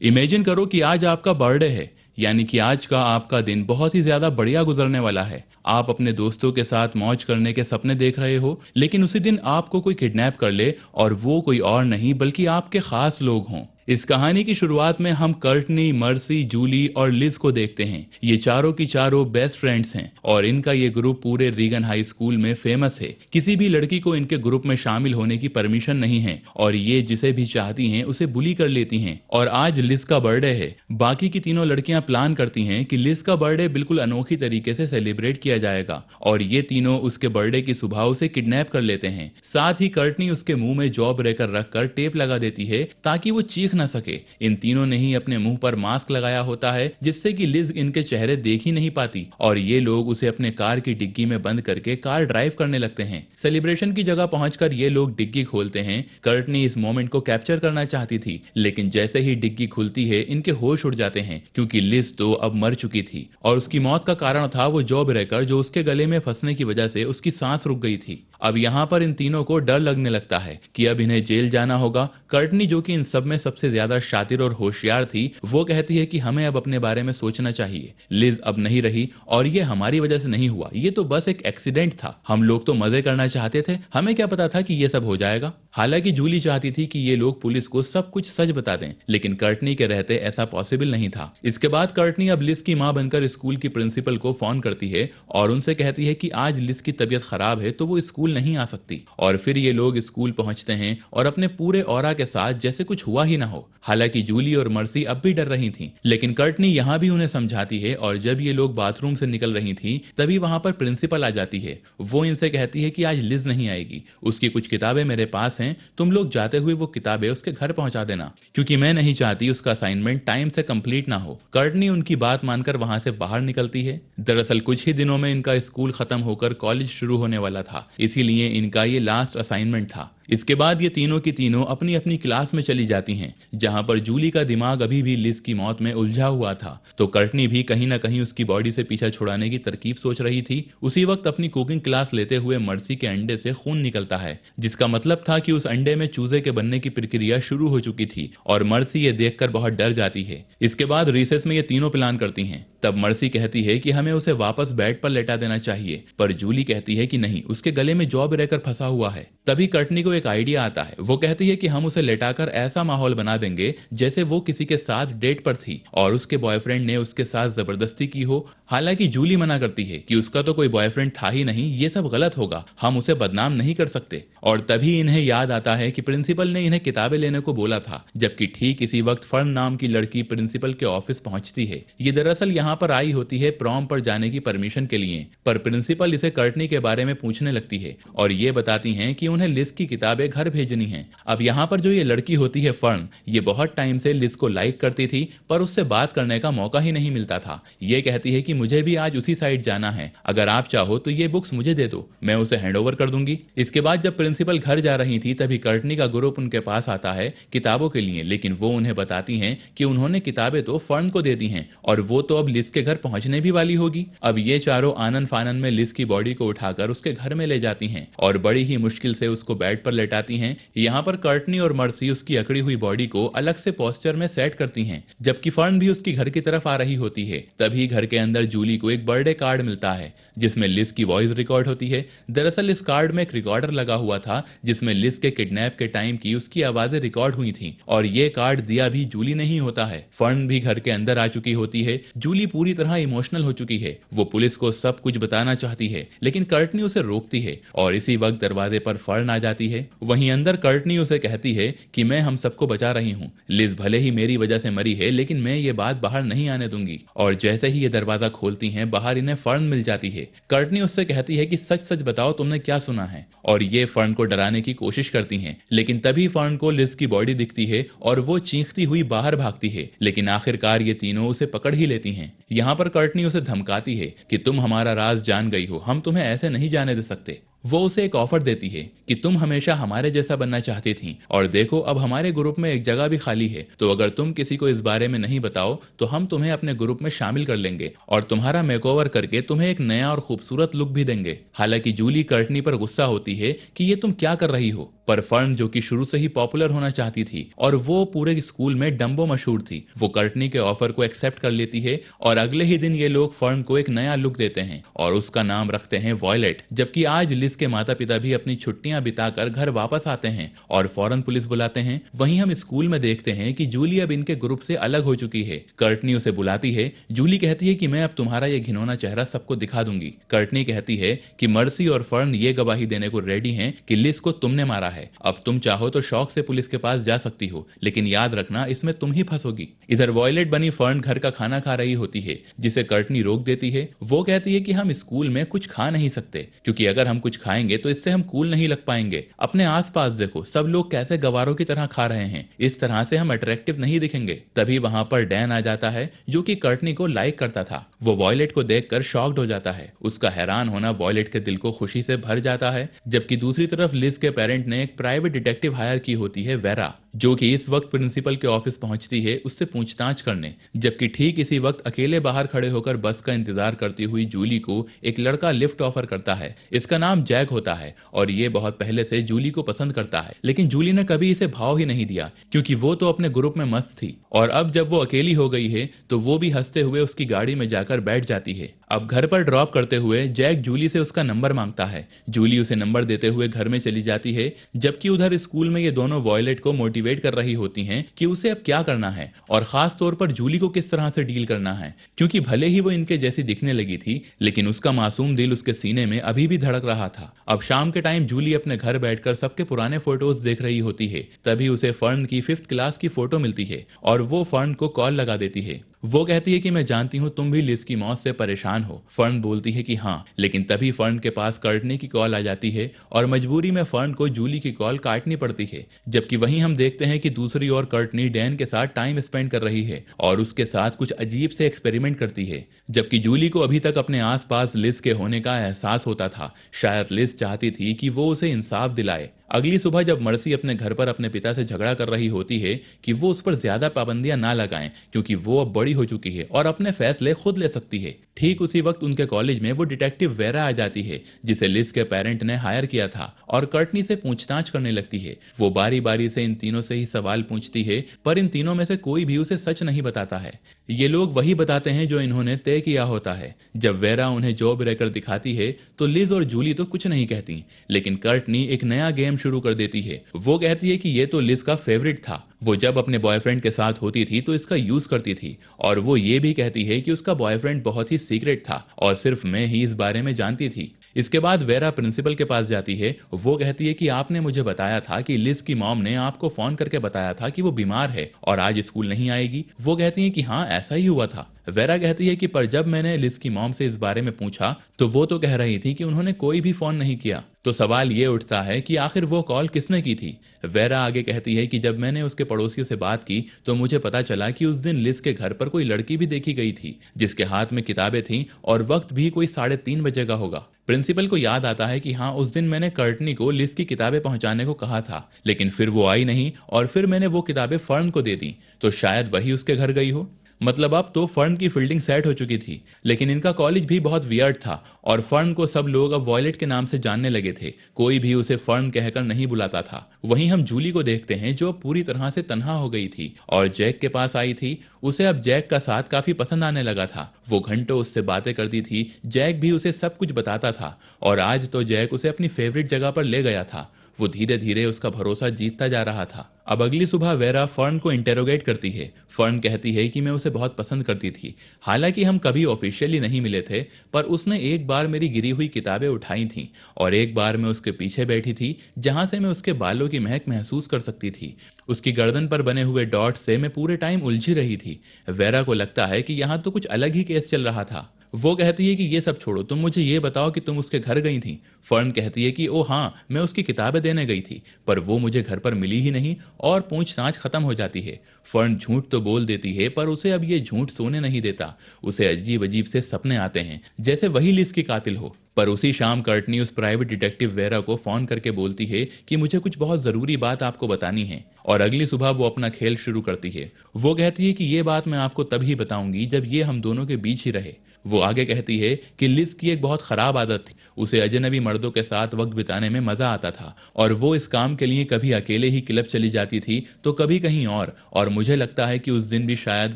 Imagine करो कि आज आपका बर्थडे है, यानी कि आज का आपका दिन बहुत ही ज्यादा बढ़िया गुजरने वाला है। आप अपने दोस्तों के साथ मौज करने के सपने देख रहे हो, लेकिन उसी दिन आपको कोई किडनैप कर ले और वो कोई और नहीं बल्कि आपके खास लोग हों। इस कहानी की शुरुआत में हम कर्टनी, मर्सी, जूली और लिज को देखते हैं। ये चारों की चारों बेस्ट फ्रेंड्स हैं और इनका ये ग्रुप पूरे रीगन हाई स्कूल में फेमस है। किसी भी लड़की को इनके ग्रुप में शामिल होने की परमिशन नहीं है और ये जिसे भी चाहती हैं उसे बुली कर लेती हैं। और आज लिज का बर्थडे है। बाकी की तीनों लड़कियां प्लान करती हैं कि लिज का बर्थडे बिल्कुल अनोखी तरीके से सेलिब्रेट किया जाएगा और ये तीनों उसके बर्थडे की सुबह उसे किडनैप कर लेते हैं। साथ ही कर्टनी उसके मुंह में जॉ ब्रेकर रखकर टेप लगा देती है ताकि वो चीख न सके। इन तीनों ने ही अपने मुंह पर मास्क लगाया होता है जिससे कि लिज इनके चेहरे देख ही नहीं पाती और ये लोग उसे अपने कार की डिग्गी में बंद करके कार ड्राइव करने लगते हैं। सेलिब्रेशन की जगह पहुंचकर ये लोग डिग्गी खोलते हैं। कर्टनी इस मोमेंट को कैप्चर करना चाहती थी, लेकिन जैसे ही डिग्गी खुलती है इनके होश उड़ जाते हैं क्योंकि लिज तो अब मर चुकी थी और उसकी मौत का कारण था वो जॉ ब्रेकर जो उसके गले में फंसने की वजह से उसकी सांस रुक गई थी। अब यहाँ पर इन तीनों को डर लगने लगता है कि अब इन्हें जेल जाना होगा। कर्टनी जो कि इन सब में सबसे ज्यादा शातिर और होशियार थी, वो कहती है कि हमें अब अपने बारे में सोचना चाहिए। लिज अब नहीं रही और ये हमारी वजह से नहीं हुआ, ये तो बस एक एक्सीडेंट था। हम लोग तो मजे करना चाहते थे, हमें क्या पता था कि ये सब हो जाएगा। हालांकि जूली चाहती थी कि ये लोग पुलिस को सब कुछ सच बता दें, लेकिन कर्टनी के रहते ऐसा पॉसिबल नहीं था। इसके बाद कर्टनी अब लिज की मां बनकर स्कूल की प्रिंसिपल को फोन करती है और उनसे कहती है कि आज लिज की तबीयत खराब है तो वो स्कूल नहीं आ सकती। और फिर ये लोग स्कूल पहुंचते हैं और अपने पूरे ऑरा के साथ जैसे कुछ हुआ ही ना हो। हालांकि जूली और मर्सी अब भी डर रही थीं, लेकिन कर्टनी यहाँ भी उन्हें समझाती है और जब ये लोग बाथरूम से निकल रही थीं तभी वहां पर प्रिंसिपल आ जाती है। वो इनसे कहती है कि आज लिज नहीं आएगी, उसकी कुछ किताबें मेरे पास हैं, तुम लोग जाते हुए वो किताबें उसके घर पहुंचा देना क्योंकि मैं नहीं चाहती उसका असाइनमेंट टाइम से कंप्लीट ना हो। कर्टनी उनकी बात मानकर वहां से बाहर निकलती है। दरअसल कुछ ही दिनों में इनका स्कूल खत्म होकर कॉलेज शुरू होने वाला था, इसीलिए इनका ये लास्ट असाइनमेंट था। इसके बाद ये तीनों की तीनों अपनी अपनी क्लास में चली जाती हैं, जहां पर जूली का दिमाग अभी भी लिज की मौत में उलझा हुआ था, तो कर्टनी भी कहीं ना कहीं उसकी बॉडी से पीछा छुड़ाने की तरकीब सोच रही थी। उसी वक्त अपनी कुकिंग क्लास लेते हुए मर्सी के अंडे से खून निकलता है, जिसका मतलब था कि उस अंडे में चूजे के बनने की प्रक्रिया शुरू हो चुकी थी और मर्सी ये देखकर बहुत डर जाती है। इसके बाद रिसेस में ये तीनों प्लान करती हैं। तब मर्सी कहती है कि हमें उसे वापस बेड पर लेटा देना चाहिए, पर जूली कहती है कि नहीं, उसके गले में जॉ ब्रेकर फंसा हुआ है। तभी कर्टनी को एक आइडिया आता है। वो कहती है कि हम उसे लेटाकर ऐसा माहौल बना देंगे जैसे वो किसी के साथ डेट पर थी और उसके बॉयफ्रेंड ने उसके साथ जबरदस्ती की हो। हालांकि जूली मना करती है कि उसका तो कोई बॉयफ्रेंड था ही नहीं, ये सब गलत होगा, हम उसे बदनाम नहीं कर सकते। और तभी इन्हें याद आता है कि प्रिंसिपल ने इन्हें किताबें लेने को बोला था, जबकि ठीक इसी वक्त फर्न नाम की लड़की प्रिंसिपल के ऑफिस पहुंचती है। ये दरअसल यहाँ पर आई होती है प्रॉम पर जाने की परमिशन के लिए, पर प्रिंसिपल इसे कर्टनी के बारे में पूछने लगती है और ये बताती हैं कि उन्हें लिज की किताबें घर भेजनी हैं। अब यहाँ पर जो ये लड़की होती है फर्न, ये बहुत टाइम से लिज को लाइक करती थी पर उससे बात करने का मौका ही नहीं मिलता था। ये कहती है कि मुझे भी आज उसी साइड जाना है, अगर आप चाहो तो ये बुक्स मुझे दे दो, मैं उसे हैंडओवर कर दूंगी। इसके बाद जब प्रिंसिपल घर जा रही थी तभी कर्टनी का ग्रुप उनके पास आता है किताबों के लिए, लेकिन वो उन्हें बताती हैं कि उन्होंने किताबें तो फर्न को दे दी हैं और वो तो अब लिज के घर पहुंचने भी वाली होगी। अब ये चारों आनन फानन में लिज की बॉडी को उठाकर उसके घर में ले जाती हैं और बड़ी ही मुश्किल से उसको बेड पर लेटाती हैं। यहाँ पर कर्टनी और मर्सी उसकी अकड़ी हुई बॉडी को अलग से पोस्चर में सेट करती हैं, जबकि फर्न भी उसकी घर की तरफ आ रही होती है। तभी घर के अंदर जूली को एक बर्थडे कार्ड मिलता है जिसमें लिज की वॉइस रिकॉर्ड होती है। दरअसल इस कार्ड में एक रिकॉर्डर लगा हुआ था जिसमें लिज के किडनैप के टाइम की उसकी आवाजें रिकॉर्ड हुई थी और ये कार्ड दिया भी जूली नहीं होता है। फर्न भी घर के अंदर आ चुकी होती है। जूली पूरी तरह इमोशनल हो चुकी है, वो पुलिस को सब कुछ बताना चाहती है, लेकिन कर्टनी उसे रोकती है और इसी वक्त दरवाजे पर फर्न आ जाती है। वहीं अंदर कर्टनी उसे कहती है कि मैं हम सबको बचा रही हूँ, लिज भले ही मेरी वजह से मरी है लेकिन मैं ये बात बाहर नहीं आने दूंगी। और जैसे ही ये दरवाजा खोलती हैं बाहर इन्हें फर्न मिल जाती है। कर्टनी उससे कहती है कि सच सच बताओ तुमने क्या सुना है, और ये फर्न को डराने की कोशिश करती हैं, लेकिन तभी फर्न को लिज की बॉडी दिखती है और वो चीखती हुई बाहर भागती है, लेकिन आखिरकार ये तीनों उसे पकड़ ही लेती हैं। यहाँ पर कर्टनी उसे धमकाती है कि तुम हमारा राज जान गई हो, हम तुम्हें ऐसे नहीं जाने दे सकते। वो उसे एक ऑफर देती है कि तुम हमेशा हमारे जैसा बनना चाहती थी और देखो अब हमारे ग्रुप में एक जगह भी खाली है, तो अगर तुम किसी को इस बारे में नहीं बताओ तो हम तुम्हें अपने ग्रुप में शामिल कर लेंगे और तुम्हारा मेकओवर करके तुम्हें एक नया और खूबसूरत लुक भी देंगे। हालांकि जूली कर्टनी पर गुस्सा होती है कि ये तुम क्या कर रही हो, पर फर्न जो कि शुरू से ही पॉपुलर होना चाहती थी और वो पूरे स्कूल में डम्बो मशहूर थी, वो कर्टनी के ऑफर को एक्सेप्ट कर लेती है और अगले ही दिन ये लोग फर्न को एक नया लुक देते हैं और उसका नाम रखते हैं वॉयलेट। जबकि आज लिज के माता पिता भी अपनी छुट्टियां बिताकर घर वापस आते हैं और फौरन पुलिस बुलाते हैं। वहीं हम स्कूल में देखते हैं कि जूली अब इनके ग्रुप से अलग हो चुकी है। कर्टनी उसे बुलाती है। जूली कहती है कि मैं अब तुम्हारा ये घिनौना चेहरा सबको दिखा दूंगी। कर्टनी कहती है कि मर्सी और फर्न ये गवाही देने को रेडी हैं कि लिज को तुमने मारा है। अब तुम चाहो तो शौक से पुलिस के पास जा सकती हो, लेकिन याद रखना इसमें तुम ही फंसोगी। इधर वॉयलेट बनी फर्न घर का खाना खा रही होती है, जिसे कर्टनी रोक देती है। वो कहती है कि हम स्कूल में कुछ खा नहीं सकते, क्योंकि अगर हम कुछ खाएंगे तो इससे हम कूल नहीं लग पाएंगे। अपने आसपास देखो, सब लोग कैसे गवारों की तरह खा रहे हैं, इस तरह से हम अट्रैक्टिव नहीं दिखेंगे। तभी वहां पर डैन आ जाता है, जो कि कर्टनी को लाइक करता था। वो वॉयलेट को देखकर शॉक्ड हो जाता है। उसका हैरान होना वॉयलेट के दिल को खुशी से भर जाता है। जबकि दूसरी तरफ लिज के पेरेंट ने एक प्राइवेट डिटेक्टिव हायर की होती है, वेरा, जो कि इस वक्त प्रिंसिपल के ऑफिस पहुंचती है उससे पूछताछ करने। जबकि ठीक इसी वक्त अकेले बाहर खड़े होकर बस का इंतजार करती हुई जूली को एक लड़का लिफ्ट ऑफर करता है। इसका नाम जैक होता है और ये बहुत पहले से जूली को पसंद करता है, लेकिन जूली ने कभी इसे भाव ही नहीं दिया, क्योंकि वो तो अपने ग्रुप में मस्त थी। और अब जब वो अकेली हो गई है तो वो भी हंसते हुए उसकी गाड़ी में जाकर बैठ जाती है। अब घर पर ड्रॉप करते हुए जैक जूली से उसका नंबर मांगता है। जूली उसे नंबर देते हुए घर में चली जाती है। जबकि उधर स्कूल में ये दोनों वॉयलेट को मोटिवेट कर रही होती हैं कि उसे अब क्या करना है और खास तौर पर जूली को किस तरह से डील करना है, क्योंकि भले ही वो इनके जैसी दिखने लगी थी, लेकिन उसका मासूम दिल उसके सीने में अभी भी धड़क रहा था। अब शाम के टाइम जूली अपने घर बैठकर सबके पुराने फोटोज देख रही होती है। तभी उसे फर्न की 5th क्लास की फोटो मिलती है और वो फर्न को कॉल लगा देती है। वो कहती है कि मैं जानती हूँ तुम भी लिज की मौत से परेशान हो। फर्न बोलती है कि हाँ, लेकिन तभी फर्न के पास कर्टनी की कॉल आ जाती है और मजबूरी में फर्न को जूली की कॉल काटनी पड़ती है। जबकि वहीं हम देखते हैं कि दूसरी ओर कर्टनी डैन के साथ टाइम स्पेंड कर रही है और उसके साथ कुछ अजीब से एक्सपेरिमेंट करती है। जबकि जूली को अभी तक अपने आसपास लिज के होने का एहसास होता था। शायद लिज चाहती थी कि वो उसे इंसाफ दिलाए। अगली सुबह जब मर्सी अपने घर पर अपने पिता से झगड़ा कर रही होती है कि वो उस पर ज्यादा पाबंदियां ना लगाएं, क्योंकि वो अब बड़ी हो चुकी है और अपने फैसले खुद ले सकती है, ठीक उसी वक्त उनके कॉलेज में वो डिटेक्टिव वेरा आ जाती है, जिसे लिज के पेरेंट ने हायर किया था, और कर्टनी से पूछताछ करने लगती है। वो बारी बारी से इन तीनों से ही सवाल पूछती है, पर इन तीनों में से कोई भी उसे सच नहीं बताता है। ये लोग वही बताते हैं जो इन्होंने तय किया होता है। जब वेरा उन्हें जॉब रेकर दिखाती है तो लिज और जूली तो कुछ नहीं कहती, लेकिन कर्टनी एक नया गेम शुरू कर देती है। वो कहती है कि ये तो लिज का फेवरेट था। वो जब अपने बॉयफ्रेंड के साथ होती थी तो इसका यूज करती थी, और वो ये भी कहती है कि उसका बॉयफ्रेंड बहुत ही सीक्रेट था और सिर्फ मैं ही इस बारे में जानती थी। इसके बाद वेरा प्रिंसिपल के पास जाती है। वो कहती है कि आपने मुझे बताया था कि लिज की मॉम ने आपको फोन करके बताया था कि वो बीमार है और आज स्कूल नहीं आएगी। वो कहती है कि हाँ, ऐसा ही हुआ था। वेरा कहती है कि पर जब मैंने लिज की मॉम से इस बारे में पूछा तो वो तो कह रही थी कि उन्होंने कोई भी फोन नहीं किया। तो सवाल ये उठता है कि आखिर वो कॉल किसने की थी। वेरा आगे कहती है कि जब मैंने उसके पड़ोसियों से बात की तो मुझे पता चला कि उस दिन लिज के घर पर कोई लड़की भी देखी गई थी, जिसके हाथ में किताबें थीं और वक्त भी कोई 3:30 बजे का होगा। प्रिंसिपल को याद आता है कि हाँ, उस दिन मैंने कर्टनी को लिज की किताबें पहुंचाने को कहा था, लेकिन फिर वो आई नहीं और फिर मैंने वो किताबें फर्न को दे दी, तो शायद वही उसके घर गई हो। मतलब अब तो फर्न की फील्डिंग सेट हो चुकी थी, लेकिन इनका कॉलेज भी बहुत वियर्ड था और फर्न को सब लोग अब वॉयलेट के नाम से जानने लगे थे। कोई भी उसे फर्न कहकर नहीं बुलाता था। वहीं हम जूली को देखते हैं, जो पूरी तरह से तन्हा हो गई थी और जैक के पास आई थी। उसे अब जैक का साथ काफी पसंद आने लगा था। वो घंटों उससे बातें करती थी। जैक भी उसे सब कुछ बताता था और आज तो जैक उसे अपनी फेवरेट जगह पर ले गया था। वो धीरे धीरे उसका भरोसा जीतता जा रहा था। अब अगली सुबह वेरा फर्न को इंटेरोगेट करती है। फर्न कहती है कि मैं उसे बहुत पसंद करती थी। हालांकि हम कभी ऑफिशियली नहीं मिले थे, पर उसने एक बार मेरी गिरी हुई किताबें उठाई थीं और एक बार मैं उसके पीछे बैठी थी, जहां से मैं उसके बालों की महक महसूस कर सकती थी। उसकी गर्दन पर बने हुए डॉट से मैं पूरे टाइम उलझी रही थी। वेरा को लगता है कि यहाँ तो कुछ अलग ही केस चल रहा था। वो कहती है कि ये सब छोड़ो, तुम मुझे ये बताओ कि तुम उसके घर गई थी। फर्न कहती है कि ओ हाँ, मैं उसकी किताबें देने गई थी, पर वो मुझे घर पर मिली ही नहीं, और पूछताछ खत्म हो जाती है। फर्न झूठ तो बोल देती है, पर उसे अब ये झूठ सोने नहीं देता। उसे अजीब अजीब से सपने आते हैं, जैसे वही लिस की कातिल हो। पर उसी शाम कर्टनी उस प्राइवेट डिटेक्टिव वेरा को फोन करके बोलती है कि मुझे कुछ बहुत जरूरी बात आपको बतानी है, और अगली सुबह वो अपना खेल शुरू करती है। वो कहती है कि ये बात मैं आपको तभी बताऊंगी जब ये हम दोनों के बीच ही रहे। वो आगे कहती है कि लिस की एक बहुत खराब आदत थी, उसे अजनबी मर्दों के साथ वक्त बिताने में मजा आता था, और वो इस काम के लिए कभी अकेले ही क्लब चली जाती थी तो कभी कहीं और मुझे लगता है कि उस दिन भी शायद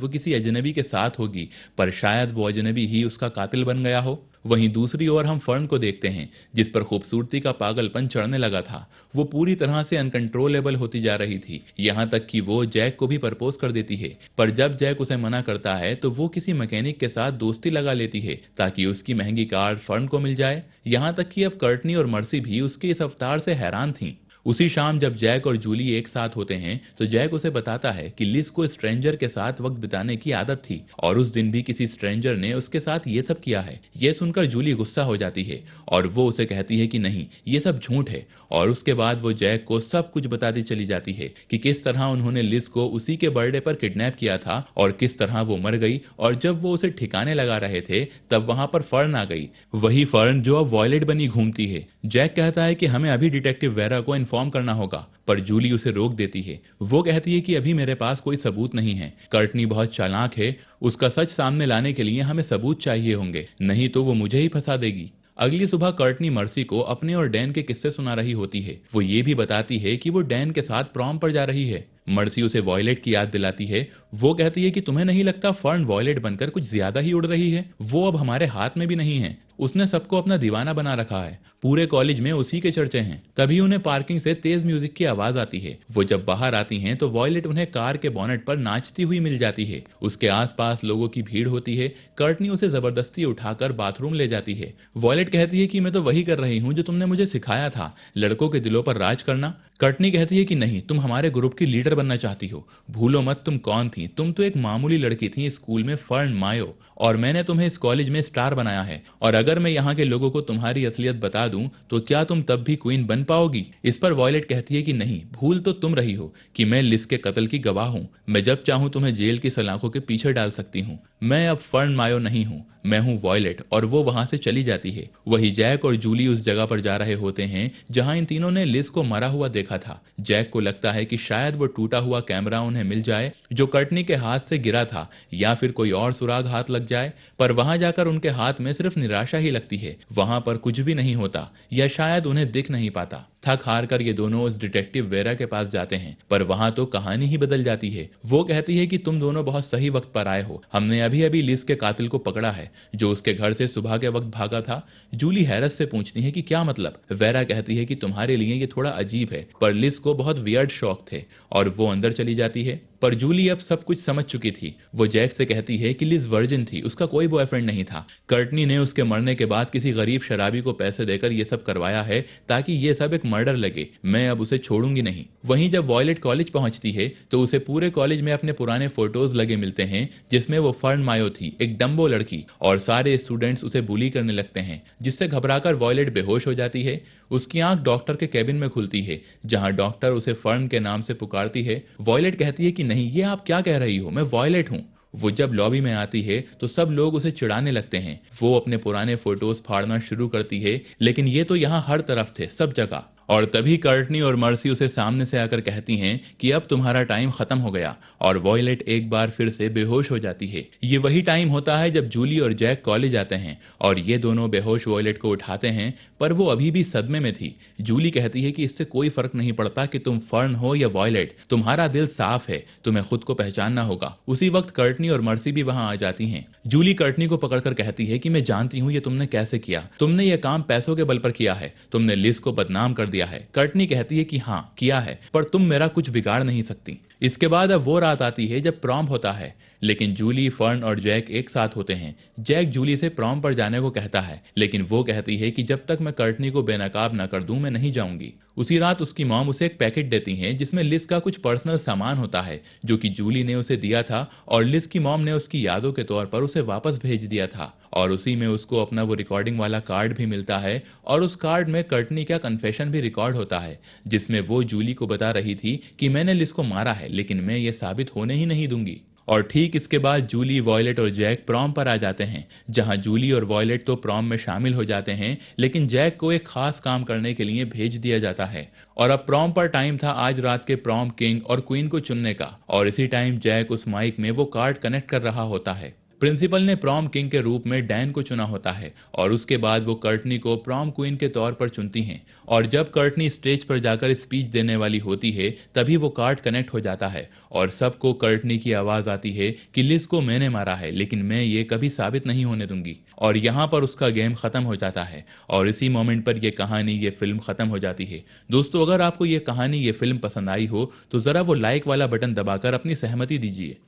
वो किसी अजनबी के साथ होगी, पर शायद वो अजनबी ही उसका कातिल बन गया हो। वहीं दूसरी ओर हम फर्न को देखते हैं, जिस पर खूबसूरती का पागलपन चढ़ने लगा था। वो पूरी तरह से अनकंट्रोलेबल होती जा रही थी, यहाँ तक कि वो जैक को भी प्रपोज कर देती है। पर जब जैक उसे मना करता है तो वो किसी मैकेनिक के साथ दोस्ती लगा लेती है ताकि उसकी महंगी कार फर्न को मिल जाए। यहाँ तक कि अब कर्टनी और मर्सी भी उसके इस अवतार से हैरान थी। उसी शाम जब जैक और जूली एक साथ होते हैं तो जैक उसे बताता है कि लिस को स्ट्रेंजर के साथ वक्त बिताने की आदत थी, और उस दिन भी किसी स्ट्रेंजर ने उसके साथ ये सब किया है। ये सुनकर जूली गुस्सा हो जाती है और वो उसे कहती है कि नहीं, ये सब झूठ है। और उसके बाद वो जैक को सब कुछ बताती चली जाती है कि किस तरह उन्होंने लिस को उसी के बर्थडे पर किडनैप किया था और किस तरह वो मर गई, और जब वो उसे ठिकाने लगा रहे थे तब वहां पर फर्न आ गई, वही फर्न जो अब वॉयलेट बनी घूमती है। जैक कहता है कि हमें अभी डिटेक्टिव वेरा को इन्फॉर्म करना होगा, पर जूली उसे रोक देती है। वो कहती है कि अभी मेरे पास कोई सबूत नहीं है। कर्टनी बहुत चालाक है, उसका सच सामने लाने के लिए हमें सबूत चाहिए होंगे, नहीं तो वो मुझे ही फंसा देगी। अगली सुबह कर्टनी मर्सी को अपने और डैन के किस्से सुना रही होती है। वो ये भी बताती है कि वो डैन के साथ प्रॉम पर जा रही है। मर्सी उसे वॉयलेट की याद दिलाती है। वो कहती है कि तुम्हें नहीं लगता फर्न वॉयलेट बनकर कुछ ज्यादा ही उड़ रही है? वो अब हमारे हाथ में भी नहीं है, उसने सबको अपना दीवाना बना रखा है, पूरे कॉलेज में उसी के चर्चे हैं। तभी उन्हें पार्किंग से तेज म्यूजिक की आवाज आती है। वो जब बाहर आती हैं तो वॉयलेट उन्हें कार के बोनेट पर नाचती हुई मिल जाती है। उसके आसपास लोगों की भीड़ होती है। कर्टनी उसे जबरदस्ती उठाकर बाथरूम ले जाती है। वॉयलेट कहती है कि मैं तो वही कर रही हूँ जो तुमने मुझे सिखाया था, लड़कों के दिलों पर राज करना। कर्टनी कहती है कि नहीं, तुम हमारे ग्रुप की लीडर बनना चाहती हो। भूलो मत तुम कौन थी, तुम तो एक मामूली लड़की थी स्कूल में, फर्न मायो, और मैंने तुम्हें इस कॉलेज में स्टार बनाया है। और अगर मैं यहाँ के लोगों को तुम्हारी असलियत बता दूं तो क्या तुम तब भी क्वीन बन पाओगी? इस पर वॉयलेट कहती है कि नहीं, भूल तो तुम रही हो कि मैं लिस के कत्ल की गवाह हूँ। मैं जब चाहूं तुम्हें जेल की सलाखों के पीछे डाल सकती हूँ। मैं अब फर्न मायो नहीं हूँ, मैं हूँ वॉयलेट। और वो वहां से चली जाती है। वही जैक और जूली उस जगह पर जा रहे होते हैं जहां इन तीनों ने लिस को मरा हुआ देखा था। जैक को लगता है कि शायद वो टूटा हुआ कैमरा उन्हें मिल जाए जो कर्टनी के हाथ से गिरा था, या फिर कोई और सुराग हाथ लग जाए। पर वहां जाकर उनके हाथ में सिर्फ निराशा ही लगती है। वहां पर कुछ भी नहीं होता, या शायद उन्हें दिख नहीं पाता। थक हार कर ये दोनों उस डिटेक्टिव वेरा के पास जाते हैं, पर वहां तो कहानी ही बदल जाती है। वो कहती है कि तुम दोनों बहुत सही वक्त पर आए हो, हमने अभी अभी लिस के कातिल को पकड़ा है जो उसके घर से सुबह के वक्त भागा था। जूली हैरत से पूछती है कि क्या मतलब? वेरा कहती है कि तुम्हारे लिए ये थोड़ा अजीब है, पर लिस को बहुत वियर्ड शौक थे, और वो अंदर चली जाती है। पर जूली अब सब कुछ समझ चुकी थी। वो जैक से कहती है कि लिज वर्जिन थी, उसका कोई बॉयफ्रेंड नहीं था। कर्टनी ने उसके मरने के बाद किसी गरीब शराबी को पैसे देकर ये सब करवाया है ताकि ये सब एक मर्डर लगे। मैं अब उसे छोड़ूंगी नहीं। वहीं जब वॉयलेट कॉलेज पहुंचती है तो उसे पूरे कॉलेज में अपने पुराने फोटोज लगे मिलते हैं जिसमें वो फर्न मायो थी, एक डम्बो लड़की, और सारे स्टूडेंट्स उसे बुली करने लगते हैं, जिससे घबराकर वॉयलेट बेहोश हो जाती है। उसकी आंख डॉक्टर के केबिन में खुलती है जहां डॉक्टर उसे फर्न के नाम से पुकारती है। वॉयलेट कहती है कि नहीं, ये आप क्या कह रही हो, मैं वॉयलेट हूं। वो जब लॉबी में आती है तो सब लोग उसे चिढ़ाने लगते हैं। वो अपने पुराने फोटोज फाड़ना शुरू करती है, लेकिन ये तो यहाँ हर तरफ थे, सब जगह। और तभी कर्टनी और मर्सी उसे सामने से आकर कहती हैं कि अब तुम्हारा टाइम खत्म हो गया, और वॉयलेट एक बार फिर से बेहोश हो जाती है। ये वही टाइम होता है जब जूली और जैक कॉलेज आते हैं और ये दोनों बेहोश वॉयलेट को उठाते हैं, पर वो अभी भी सदमे में थी। जूली कहती है कि इससे कोई फर्क नहीं पड़ता कि तुम फर्न हो या वॉयलेट, तुम्हारा दिल साफ है, तुम्हें खुद को पहचानना होगा। उसी वक्त कर्टनी और मर्सी भी वहां आ जाती हैं। जूली कर्टनी को पकड़कर कहती है कि मैं जानती हूँ ये तुमने कैसे किया, तुमने ये काम पैसों के बल पर किया है, तुमने लिस को बदनाम कर दिया है। कर्टनी कहती है कि हाँ किया है, पर तुम मेरा कुछ बिगाड़ नहीं सकती। इसके बाद अब वो रात आती है जब प्रॉम होता है। लेकिन जूली, फर्न और जैक एक साथ होते हैं। जैक जूली से प्रॉम पर जाने को कहता है, लेकिन वो कहती है कि जब तक मैं कर्टनी को बेनकाब ना कर दूं मैं नहीं जाऊंगी। उसी रात उसकी मॉम उसे एक पैकेट देती हैं जिसमें लिज का कुछ पर्सनल सामान होता है जो कि जूली ने उसे दिया था और लिज की मॉम ने उसकी यादों के तौर पर उसे वापस भेज दिया था। और उसी में उसको अपना वो रिकॉर्डिंग वाला कार्ड भी मिलता है और उस कार्ड में कर्टनी का कन्फेशन भी रिकॉर्ड होता है जिसमें वो जूली को बता रही थी कि मैंने लिज को मारा है लेकिन मैं ये साबित होने ही नहीं दूंगी। और ठीक इसके बाद जूली, वॉयलेट और जैक प्रॉम पर आ जाते हैं, जहां जूली और वॉयलेट तो प्रॉम में शामिल हो जाते हैं लेकिन जैक को एक खास काम करने के लिए भेज दिया जाता है। और अब प्रॉम पर टाइम था आज रात के प्रॉम किंग और क्वीन को चुनने का, और इसी टाइम जैक उस माइक में वो कार्ड कनेक्ट कर रहा होता है। प्रिंसिपल ने प्रॉम किंग के रूप में डैन को चुना होता है और उसके बाद वो कर्टनी को प्रॉम क्वीन के तौर पर चुनती हैं। और जब कर्टनी स्टेज पर जाकर स्पीच देने वाली होती है तभी वो कार्ड कनेक्ट हो जाता है और सबको कर्टनी की आवाज़ आती है कि लिज को मैंने मारा है लेकिन मैं ये कभी साबित नहीं होने दूंगी। और यहाँ पर उसका गेम ख़त्म हो जाता है और इसी मोमेंट पर ये कहानी, ये फिल्म ख़त्म हो जाती है। दोस्तों, अगर आपको ये कहानी, ये फिल्म पसंद आई हो तो ज़रा वो लाइक वाला बटन दबाकर अपनी सहमति दीजिए।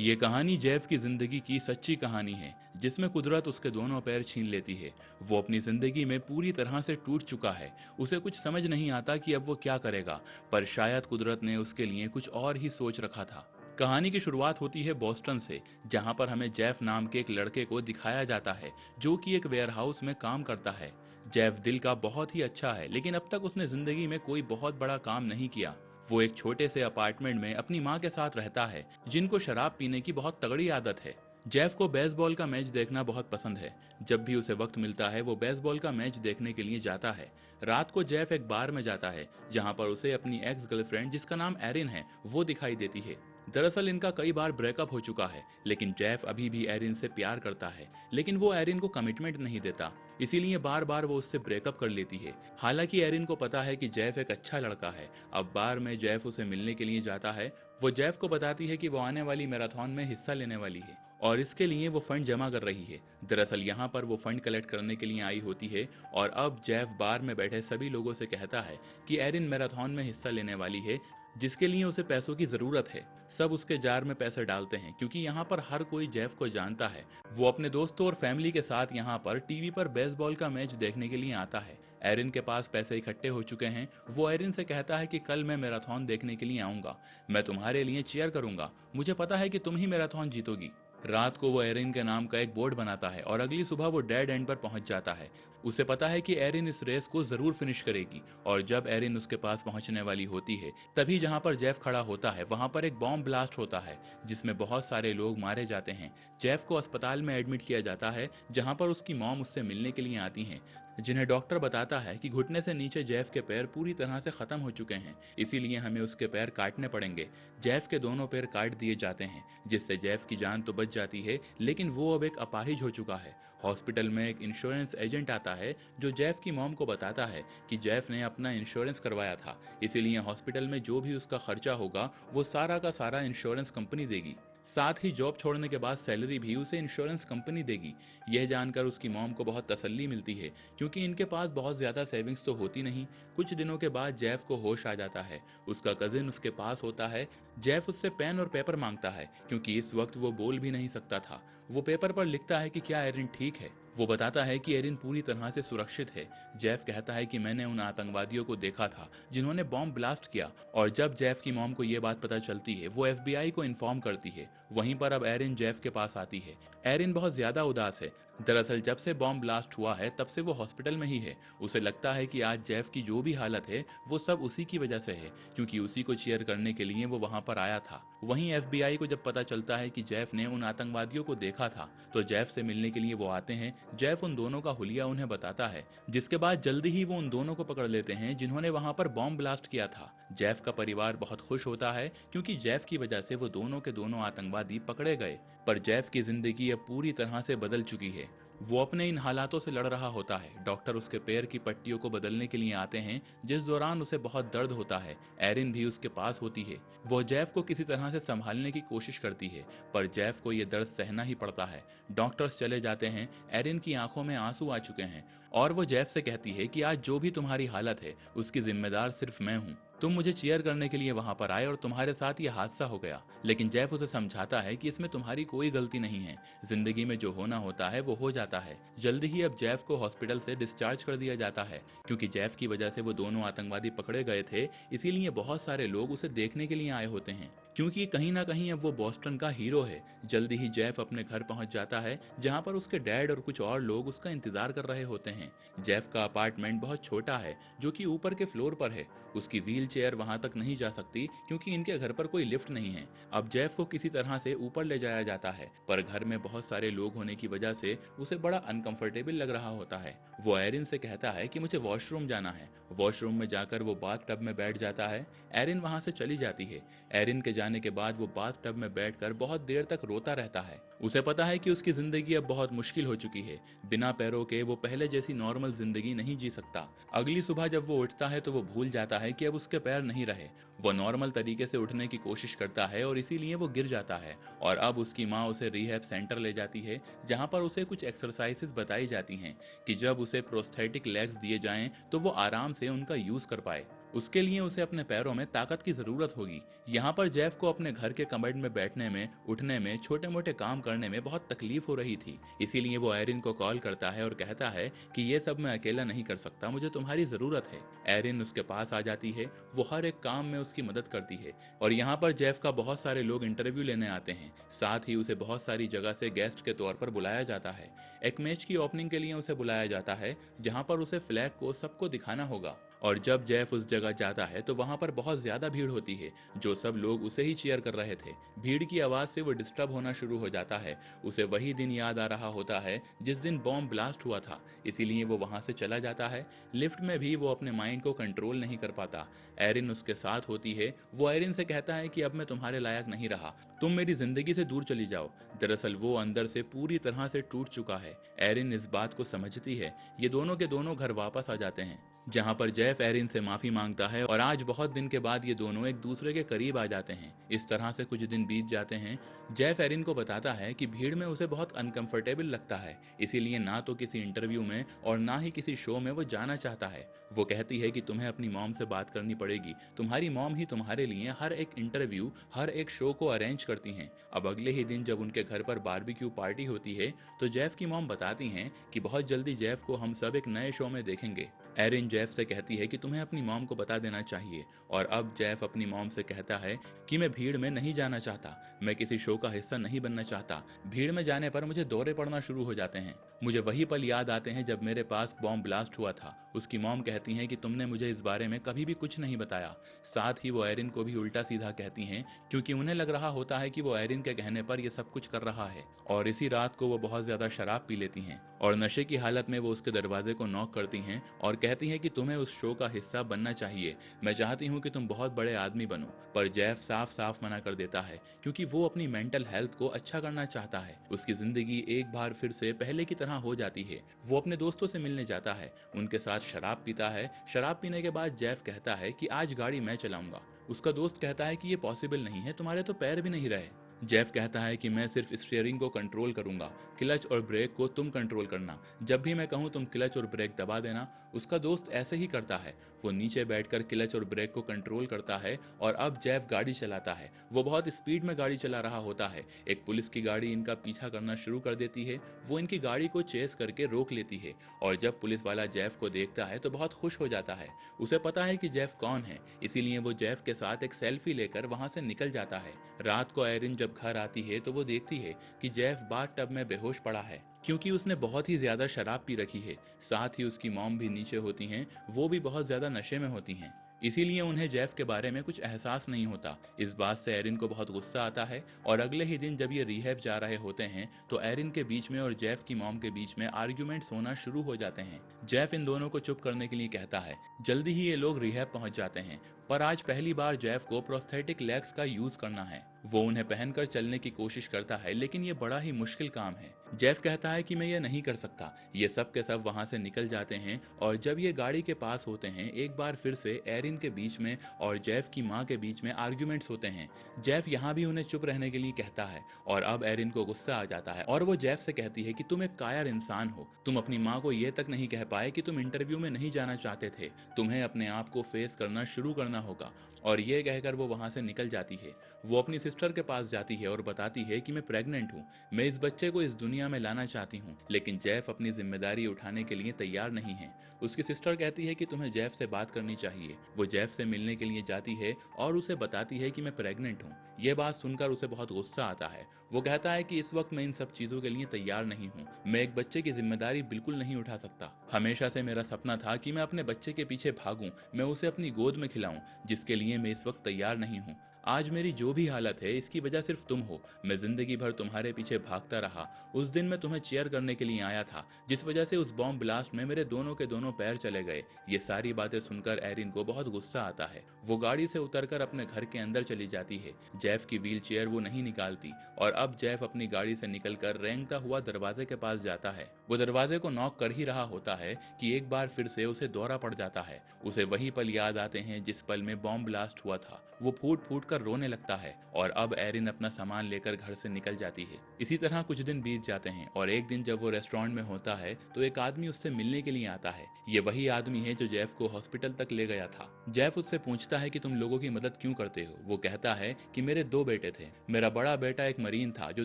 ये कहानी जेफ की जिंदगी की सच्ची कहानी है जिसमें कुदरत उसके दोनों पैर छीन लेती है। वो अपनी जिंदगी में पूरी तरह से टूट चुका है। उसे कुछ समझ नहीं आता कि अब वो क्या करेगा, पर शायद कुदरत ने उसके लिए कुछ और ही सोच रखा था। कहानी की शुरुआत होती है बोस्टन से, जहां पर हमें जेफ नाम के एक लड़के को दिखाया जाता है जो कि एक वेयरहाउस में काम करता है। जेफ दिल का बहुत ही अच्छा है लेकिन अब तक उसने जिंदगी में कोई बहुत बड़ा काम नहीं किया। वो एक छोटे से अपार्टमेंट में अपनी माँ के साथ रहता है जिनको शराब पीने की बहुत तगड़ी आदत है। जेफ को बेसबॉल का मैच देखना बहुत पसंद है। जब भी उसे वक्त मिलता है वो बेसबॉल का मैच देखने के लिए जाता है। रात को जेफ एक बार में जाता है जहां पर उसे अपनी एक्स गर्लफ्रेंड, जिसका नाम एरिन है, वो दिखाई देती है। दरअसल इनका कई बार ब्रेकअप हो चुका है लेकिन जेफ अभी भी एरिन से प्यार करता है, लेकिन वो एरिन को कमिटमेंट नहीं देता, इसीलिए बार बार वो उससे ब्रेकअप कर लेती है। हालांकि एरिन को पता है कि जेफ एक अच्छा लड़का है। अब बार में जेफ उसे मिलने के लिए जाता है। वो जेफ को बताती है कि वो आने वाली मैराथन में हिस्सा लेने वाली है और इसके लिए वो फंड जमा कर रही है। दरअसल यहाँ पर वो फंड कलेक्ट करने के लिए आई होती है और अब जेफ बार में बैठे सभी लोगों से कहता है कि एरिन मैराथन में हिस्सा लेने वाली है जिसके लिए उसे पैसों की जरूरत है। सब उसके जार में पैसे डालते हैं क्योंकि यहाँ पर हर कोई जेफ को जानता है। वो अपने दोस्तों और फैमिली के साथ यहाँ पर टीवी पर बेसबॉल का मैच देखने के लिए आता है। एरिन के पास पैसे इकट्ठे हो चुके हैं। वो एरिन से कहता है कि कल मैं मैराथन देखने के लिए आऊंगा, मैं तुम्हारे लिए चीयर करूंगा, मुझे पता है कि तुम ही मैराथन जीतोगी। रात को वो एरिन के नाम का एक बोर्ड बनाता है और अगली सुबह वो डेड एंड पर पहुंच जाता है। उसे पता है कि एरिन इस रेस को जरूर फिनिश करेगी। और जब एरिन उसके पास पहुंचने वाली होती है तभी जहां पर जेफ खड़ा होता है वहां पर एक बॉम्ब ब्लास्ट होता है जिसमें बहुत सारे लोग मारे जाते हैं। जेफ को अस्पताल में एडमिट किया जाता है जहां पर उसकी मॉम उससे मिलने के लिए आती हैं, जिन्हें डॉक्टर बताता है कि घुटने से नीचे जेफ के पैर पूरी तरह से खत्म हो चुके हैं, इसीलिए हमें उसके पैर काटने पड़ेंगे। जेफ के दोनों पैर काट दिए जाते हैं जिससे जेफ की जान तो बच जाती है लेकिन वो अब एक अपाहिज हो चुका है। हॉस्पिटल में एक इंश्योरेंस एजेंट आता है जो जेफ की मॉम को बताता है कि जेफ ने अपना इंश्योरेंस करवाया था, इसीलिए हॉस्पिटल में जो भी उसका खर्चा होगा वो सारा का सारा इंश्योरेंस कंपनी देगी। साथ ही जॉब छोड़ने के बाद सैलरी भी उसे इंश्योरेंस कंपनी देगी। यह जानकर उसकी मॉम को बहुत तसल्ली मिलती है क्योंकि इनके पास बहुत ज़्यादा सेविंग्स तो होती नहीं। कुछ दिनों के बाद जेफ को होश आ जाता है। उसका कजिन उसके पास होता है। जेफ उससे पेन और पेपर मांगता है क्योंकि इस वक्त वो बोल भी नहीं सकता था। वो पेपर पर लिखता है कि क्या एरिन ठीक है। वो बताता है कि एरिन पूरी तरह से सुरक्षित है। जेफ कहता है कि मैंने उन आतंकवादियों को देखा था जिन्होंने बॉम्ब ब्लास्ट किया। और जब जेफ की मॉम को ये बात पता चलती है वो एफबीआई को इन्फॉर्म करती है। वहीं पर अब एरिन जेफ के पास आती है। एरिन बहुत ज्यादा उदास है। दरअसल जब से बॉम्ब ब्लास्ट हुआ है तब से वो हॉस्पिटल में ही है। उसे लगता है कि आज जेफ की जो भी हालत है वो सब उसी की वजह से है क्योंकि उसी को चीयर करने के लिए वो वहां पर आया था। वहीं एफबीआई को जब पता चलता है कि जेफ ने उन आतंकवादियों को देखा था तो जेफ से मिलने के लिए वो आते हैं। जेफ उन दोनों का हुलिया उन्हें बताता है, जिसके बाद जल्दी ही वो उन दोनों को पकड़ लेते हैं जिन्होंने वहां पर बॉम्ब ब्लास्ट किया था। जेफ का परिवार बहुत खुश होता है क्योंकि जेफ की वजह से वो दोनों के दोनों आतंकवादी पकड़े गए। पर जेफ की जिंदगी अब पूरी तरह से बदल चुकी है। वो अपने इन हालातों से लड़ रहा होता है। डॉक्टर उसके पैर की पट्टियों को बदलने के लिए आते हैं जिस दौरान उसे बहुत दर्द होता है। एरिन भी उसके पास होती है। वो जेफ को किसी तरह से संभालने की कोशिश करती है पर जेफ को ये दर्द सहना ही पड़ता है। डॉक्टर्स चले जाते हैं। एरिन की आंखों में आंसू आ चुके हैं और वो जेफ से कहती है कि आज जो भी तुम्हारी हालत है उसकी जिम्मेदार सिर्फ मैं हूँ। तुम मुझे चीयर करने के लिए वहां पर आए और तुम्हारे साथ ये हादसा हो गया। लेकिन जेफ उसे समझाता है कि इसमें तुम्हारी कोई गलती नहीं है, जिंदगी में जो होना होता है वो हो जाता है। जल्दी ही अब जेफ को हॉस्पिटल से डिस्चार्ज कर दिया जाता है, क्योंकि जेफ की वजह से वो दोनों आतंकवादी पकड़े गए थे, इसीलिए बहुत सारे लोग उसे देखने के लिए आए होते हैं, क्योंकि कहीं ना कहीं अब वो बॉस्टन का हीरो है। जल्दी ही जेफ अपने घर पहुंच जाता है, जहां पर उसके डैड और कुछ और लोग उसका इंतजार कर रहे होते हैं। जेफ का अपार्टमेंट बहुत छोटा है, जो कि ऊपर के फ्लोर पर है। उसकी व्हील चेयर वहां तक नहीं जा सकती, क्योंकि इनके घर पर कोई लिफ्ट नहीं है। अब जेफ को किसी तरह से ऊपर ले जाया जाता है, पर घर में बहुत सारे लोग होने की वजह से उसे बड़ा अनकंफर्टेबल लग रहा होता है। वो एरिन से कहता है कि मुझे वॉशरूम जाना है। वॉशरूम में जाकर वो बाथ टब में बैठ जाता है। एरिन वहां से चली जाती है। एरिन के जाने के बाद वो बाथ टब में बैठकर बहुत देर तक रोता रहता है। उसे पता है कि उसकी जिंदगी अब बहुत मुश्किल हो चुकी है। बिना पैरों के वो पहले जैसी नॉर्मल जिंदगी नहीं जी सकता। अगली सुबह जब वो उठता है तो वो भूल जाता है कि अब उसके पैर नहीं रहे। वो नॉर्मल तरीके से उठने की कोशिश करता है और इसीलिए वो गिर जाता है, और अब उसकी माँ उसे रिहैब सेंटर ले जाती है, जहाँ पर उसे कुछ एक्सरसाइजेस बताई जाती हैं कि जब उसे प्रोस्थेटिक लेग्स दिए जाएं तो वो आराम से उनका यूज कर पाए। उसके लिए उसे अपने पैरों में ताकत की जरूरत होगी। यहाँ पर जेफ को अपने घर के कमर्ड में बैठने में, उठने में, छोटे मोटे काम करने में बहुत तकलीफ हो रही थी। इसीलिए वो एरिन को कॉल करता है और कहता है कि ये सब मैं अकेला नहीं कर सकता, मुझे तुम्हारी जरूरत है। एरिन उसके पास आ जाती है। वो हर एक काम में उसकी मदद करती है, और यहाँ पर जेफ का बहुत सारे लोग इंटरव्यू लेने आते हैं। साथ ही उसे बहुत सारी जगह से गेस्ट के तौर पर बुलाया जाता है। एक मैच की ओपनिंग के लिए उसे बुलाया जाता है, जहाँ पर उसे फ्लैग को सबको दिखाना होगा। और जब जेफ उस जगह जाता है तो वहां पर बहुत ज्यादा भीड़ होती है। जो सब लोग उसे ही चीयर कर रहे थे। भीड़ की आवाज से वो डिस्टर्ब होना शुरू हो जाता है। उसे वही दिन याद आ रहा होता है जिस दिन बॉम्ब ब्लास्ट हुआ था, इसीलिए वो वहां से चला जाता है। लिफ्ट में भी वो अपने माइंड को कंट्रोल नहीं कर पाता। एरिन उसके साथ होती है। वो एरिन से कहता है कि अब मैं तुम्हारे लायक नहीं रहा, तुम मेरी जिंदगी से दूर चली जाओ। दरअसल वो अंदर से पूरी तरह से टूट चुका है। एरिन इस बात को समझती है। ये दोनों के दोनों घर वापस आ जाते हैं, जहां पर जेफ एरिन से माफी मांगता है, और आज बहुत दिन के बाद ये दोनों एक दूसरे के करीब आ जाते हैं। इस तरह से कुछ दिन बीत जाते हैं। जेफ एरिन को बताता है कि भीड़ में उसे बहुत अनकंफर्टेबल लगता है, इसीलिए ना तो किसी इंटरव्यू में और ना ही किसी शो में वो जाना चाहता है। वो कहती है कि तुम्हें अपनी मॉम से बात करनी पड़ेगी, तुम्हारी मॉम ही तुम्हारे लिए हर एक इंटरव्यू, हर एक शो को अरेंज करती हैं। अब अगले ही दिन जब उनके घर पर बारबेक्यू पार्टी होती है तो जेफ की मॉम बताती हैं कि बहुत जल्दी जेफ को हम सब एक नए शो में देखेंगे। एरिन जेफ से कहती है कि तुम्हें अपनी मॉम को बता देना चाहिए, और अब जेफ अपनी मॉम से कहता है कि मैं भीड़ में नहीं जाना चाहता, मैं किसी शो का हिस्सा नहीं बनना चाहता। भीड़ में जाने पर मुझे दौरे पड़ना शुरू हो जाते हैं। मुझे वही पल याद आते हैं जब मेरे पास बॉम्ब ब्लास्ट हुआ था। उसकी मॉम कहती हैं कि तुमने मुझे इस बारे में कभी भी कुछ नहीं बताया। साथ ही वो एरिन को भी उल्टा सीधा कहती हैं, क्योंकि उन्हें लग रहा होता है कि वो एरिन के कहने पर ये सब कुछ कर रहा है। और इसी रात को वो बहुत ज्यादा शराब पी लेती हैं, और नशे की हालत में वो उसके दरवाजे को नॉक करती हैं और कहती हैं कि तुम्हें उस शो का हिस्सा बनना चाहिए, मैं चाहती हूँ कि तुम बहुत बड़े आदमी बनो। पर जेफ साफ साफ मना कर देता है, क्योंकि वो अपनी मेंटल हेल्थ को अच्छा करना चाहता है। उसकी जिंदगी एक बार फिर से पहले की तरह हो जाती है। वो अपने दोस्तों से मिलने जाता है, उनके साथ शराब पीता है। शराब पीने के बाद जेफ कहता है कि आज गाड़ी मैं चलाऊंगा। उसका दोस्त कहता है कि ये पॉसिबल नहीं है, तुम्हारे तो पैर भी नहीं रहे। जेफ कहता है कि मैं सिर्फ स्टीयरिंग को कंट्रोल करूंगा, क्लच और ब्रेक को तुम कंट्रोल करना, जब भी मैं कहूं तुम क्लच और ब्रेक दबा देना। उसका दोस्त ऐसे ही करता है। वो नीचे बैठकर क्लच और ब्रेक को कंट्रोल करता है, और अब जेफ गाड़ी चलाता है। वो बहुत स्पीड में गाड़ी चला रहा होता है। एक पुलिस की गाड़ी इनका पीछा करना शुरू कर देती है। वो इनकी गाड़ी को चेस करके रोक लेती है, और जब पुलिस वाला जेफ को देखता है तो बहुत खुश हो जाता है। उसे पता है कि जेफ कौन है, इसीलिए वो जेफ के साथ एक सेल्फी लेकर वहां से निकल जाता है। रात को एरिन जब घर आती है तो वो देखती है कि जेफ बाथ टब में बेहोश पड़ा है, क्योंकि उसने बहुत ही ज्यादा शराब पी रखी है। साथ ही उसकी मॉम भी नीचे होती हैं, वो भी बहुत ज्यादा नशे में होती हैं, इसीलिए उन्हें जेफ के बारे में कुछ एहसास नहीं होता। इस बात से एरिन को बहुत गुस्सा आता है, और अगले ही दिन जब ये रिहैब जा रहे होते हैं तो एरिन के बीच में और जेफ की मॉम के बीच में आर्ग्यूमेंट्स होना शुरू हो जाते हैं। जेफ इन दोनों को चुप करने के लिए कहता है। जल्दी ही ये लोग रिहैब पहुंच जाते हैं, पर आज पहली बार जेफ को प्रोस्थेटिक लेग्स का यूज करना है। वो उन्हें पहनकर चलने की कोशिश करता है, लेकिन ये बड़ा ही मुश्किल काम है। जेफ कहता है कि मैं ये नहीं कर सकता। ये सब के सब वहां से निकल जाते हैं, और जब ये गाड़ी के पास होते हैं एक बार फिर से एरिन के बीच में और जेफ की माँ के बीच में आर्ग्यूमेंट्स होते हैं। जेफ यहाँ भी उन्हें चुप रहने के लिए कहता है, और अब एरिन को गुस्सा आ जाता है और वो जेफ से कहती है कि तुम एक कायर इंसान हो। तुम अपनी माँ को ये तक नहीं कह पाए कि तुम इंटरव्यू में नहीं जाना चाहते थे। तुम्हें अपने आप को फेस करना शुरू करना जाना होगा। और ये कहकर वो वहाँ से निकल जाती है। वो अपनी सिस्टर के पास जाती है और बताती है कि मैं प्रेग्नेंट हूँ, मैं इस बच्चे को इस दुनिया में लाना चाहती हूँ। लेकिन जेफ अपनी जिम्मेदारी उठाने के लिए तैयार नहीं है। उसकी सिस्टर कहती है कि तुम्हें जेफ से बात करनी चाहिए। वो जेफ से मिलने के लिए जाती है और उसे बताती है कि मैं प्रेग्नेंट हूँ। ये बात सुनकर उसे बहुत गुस्सा आता है। वो कहता है कि इस वक्त मैं इन सब चीजों के लिए तैयार नहीं हूँ, मैं एक बच्चे की जिम्मेदारी बिल्कुल नहीं उठा सकता। हमेशा से मेरा सपना था कि मैं अपने बच्चे के पीछे भागूं, मैं उसे अपनी गोद में खिलाऊं, जिसके लिए मैं इस वक्त तैयार नहीं हूँ। आज मेरी जो भी हालत है इसकी वजह सिर्फ तुम हो। मैं जिंदगी भर तुम्हारे पीछे भागता रहा। उस दिन मैं तुम्हें चेयर करने के लिए आया था, जिस वजह से उस बॉम्ब ब्लास्ट में मेरे दोनों के दोनों पैर चले गए। ये सारी बातें सुनकर एरिन को बहुत गुस्सा आता है। वो गाड़ी से उतरकर अपने घर के अंदर चली जाती है। जेफ की व्हील चेयर वो नहीं निकालती और अब जेफ अपनी गाड़ी से निकलकर रेंगता हुआ दरवाजे के पास जाता है। वो दरवाजे को नॉक कर ही रहा होता है कि एक बार फिर से उसे दौरा पड़ जाता है। उसे वही पल याद आते हैं जिस पल में बॉम्ब ब्लास्ट हुआ था। वो फूट फूट कर रोने लगता है और अब एरिन अपना सामान लेकर घर से निकल जाती है। इसी तरह कुछ दिन बीत जाते हैं और एक दिन जब वो रेस्टोरेंट में होता है तो एक आदमी उससे मिलने के लिए आता है। ये वही आदमी है जो जेफ को हॉस्पिटल तक ले गया था। जेफ उससे पूछता है कि तुम लोगों की मदद क्यों करते हो। वो कहता है कि मेरे दो बेटे थे, मेरा बड़ा बेटा एक मरीन था जो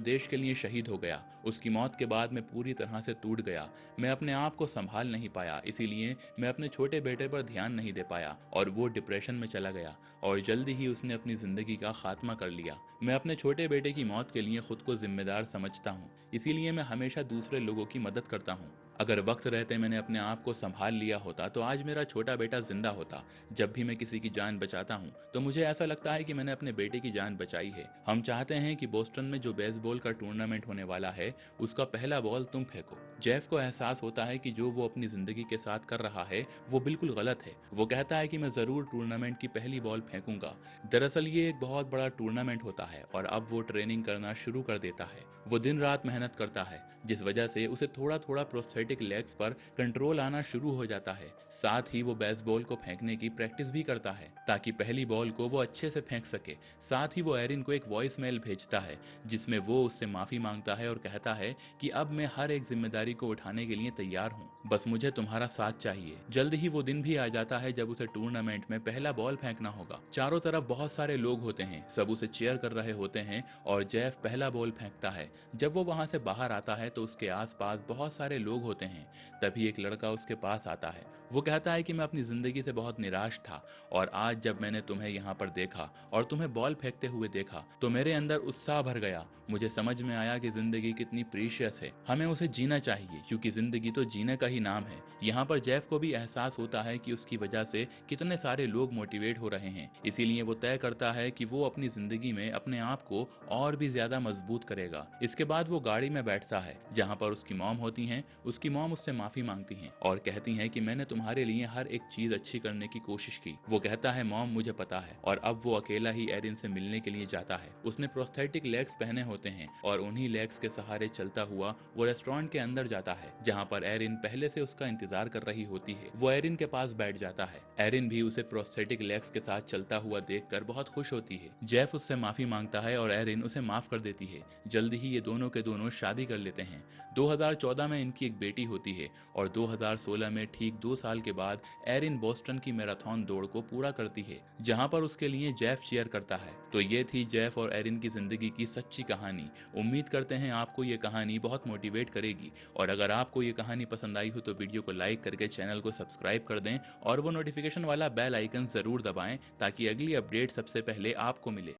देश के लिए शहीद हो गया। उसकी मौत के बाद मैं पूरी तरह से टूट गया। मैं अपने आप को संभाल नहीं पाया, इसीलिए मैं अपने छोटे बेटे पर ध्यान नहीं दे पाया और वो डिप्रेशन में चला गया और जल्दी ही उसने अपनी जिंदगी का खात्मा कर लिया। मैं अपने छोटे बेटे की मौत के लिए खुद को जिम्मेदार समझता हूँ, इसीलिए मैं हमेशा दूसरे लोगों की मदद करता हूँ। अगर वक्त रहते मैंने अपने आप को संभाल लिया होता तो आज मेरा छोटा बेटा जिंदा होता। जब भी मैं किसी की जान बचाता हूँ तो मुझे ऐसा लगता है कि मैंने अपने बेटे की जान बचाई है। हम चाहते हैं कि बोस्टन में जो बेसबॉल का टूर्नामेंट होने वाला है उसका पहला बॉल तुम फेंको। जेफ को एहसास होता है कि जो वो अपनी जिंदगी के साथ कर रहा है वो बिल्कुल गलत है। वो कहता है कि मैं जरूर टूर्नामेंट की पहली बॉल फेंकूंगा। दरअसल ये एक बहुत बड़ा टूर्नामेंट होता है और अब वो ट्रेनिंग करना शुरू कर देता है। वो दिन रात मेहनत करता है, जिस वजह से उसे थोड़ा थोड़ा प्रोस्थेटिक लेग्स पर कंट्रोल आना शुरू हो जाता है। साथ ही वो बेसबॉल को फेंकने की प्रैक्टिस भी करता है ताकि पहली बॉल को वो अच्छे से फेंक सके। साथ ही वो एरिन को एक वॉइस मेल भेजता है जिसमें वो उससे माफी मांगता है और कहता है कि अब मैं हर एक जिम्मेदारी को उठाने के लिए तैयार हूँ, बस मुझे तुम्हारा साथ चाहिए। जल्द ही वो दिन भी आ जाता है जब उसे टूर्नामेंट में पहला बॉल फेंकना होगा। चारों तरफ बहुत सारे लोग होते हैं, सब उसे चीयर कर रहे होते हैं और जेफ पहला बॉल फेंकता है। जब वो वहां से बाहर आता है तो उसके आसपास बहुत सारे लोग होते हैं। तभी एक लड़का उसके पास आता है। वो कहता है कि मैं अपनी जिंदगी से बहुत निराश था और आज जब मैंने तुम्हें यहाँ पर देखा और तुम्हें बॉल फेंकते हुए देखा तो मेरे अंदर उत्साह भर गया। मुझे समझ में आया कि जिंदगी कितनी प्रीशियस है, हमें उसे जीना चाहिए क्योंकि जिंदगी तो जीने का ही नाम है। यहाँ पर जेफ को भी एहसास होता है कि उसकी वजह से कितने सारे लोग मोटिवेट हो रहे हैं, इसीलिए वो तय करता है कि वो अपनी जिंदगी में अपने आप को और भी ज्यादा मजबूत करेगा। इसके बाद वो गाड़ी में बैठता है जहाँ पर उसकी मॉम होती हैं। उसकी मॉम उससे माफी मांगती हैं और कहती हैं कि मैंने तुम्हारे लिए हर एक चीज अच्छी करने की कोशिश की। वो कहता है मॉम मुझे पता है, और अब वो अकेला ही एरिन से मिलने के लिए जाता है। उसने प्रोस्थेटिक लेग्स पहने होते हैं और उन्हीं लेग्स के सहारे चलता हुआ वो रेस्टोरेंट के अंदर जाता है जहाँ पर एरिन पहले से उसका इंतजार कर रही होती है। वो एरिन के पास बैठ जाता है। एरिन भी उसे प्रोस्थेटिक लेग्स के साथ चलता हुआ देखकर बहुत खुश होती है। जेफ उससे माफी मांगता है और एरिन उसे माफ कर देती है। जल्दी ही ये दोनों के दोनों शादी कर लेते हैं। 2014 में इनकी एक बेटी होती है और 2016 में ठीक 2 साल के बाद एरिन बोस्टन की मैराथन दौड़ को पूरा करती है जहां पर उसके लिए जेफ चीयर करता है। तो ये थी जेफ और एरिन की जिंदगी की सच्ची कहानी। उम्मीद करते हैं आपको ये कहानी बहुत मोटिवेट करेगी और अगर आपको ये कहानी पसंद आई हो तो वीडियो को लाइक करके चैनल को सब्सक्राइब कर दें और वो नोटिफिकेशन वाला बेल आइकन जरूर दबाएं ताकि अगली अपडेट सबसे पहले आपको मिले।